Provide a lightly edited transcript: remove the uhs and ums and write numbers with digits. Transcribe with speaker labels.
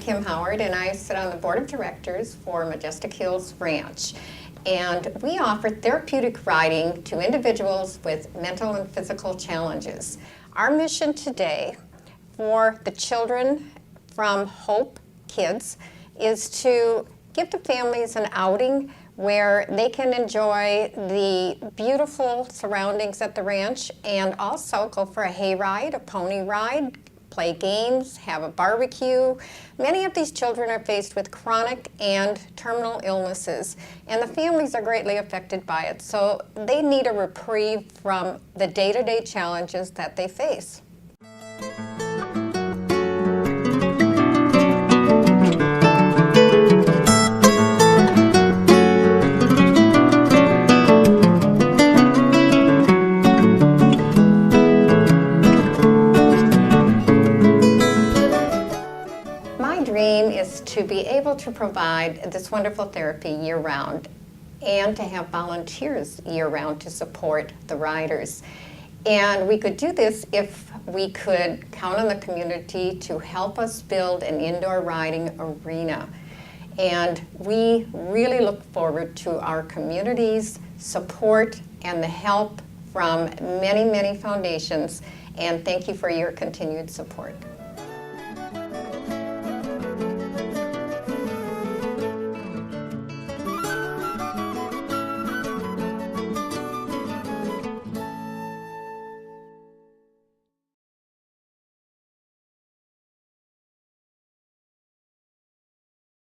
Speaker 1: Kim Howard, and I sit on the board of directors for Majestic Hills Ranch. And we offer therapeutic riding to individuals with mental and physical challenges. Our mission today for the children from Hope Kids is to give the families an outing where they can enjoy the beautiful surroundings at the ranch and also go for a hay ride, a pony ride, play games, have a barbecue. Many of these children are faced with chronic and terminal illnesses, and the families are greatly affected by it. So they need a reprieve from the day-to-day challenges that they face. Dream is to be able to provide this wonderful therapy year-round and to have volunteers year-round to support the riders. And we could do this if we could count on the community to help us build an indoor riding arena. And we really look forward to our community's support and the help from many, many foundations. And thank you for your continued support.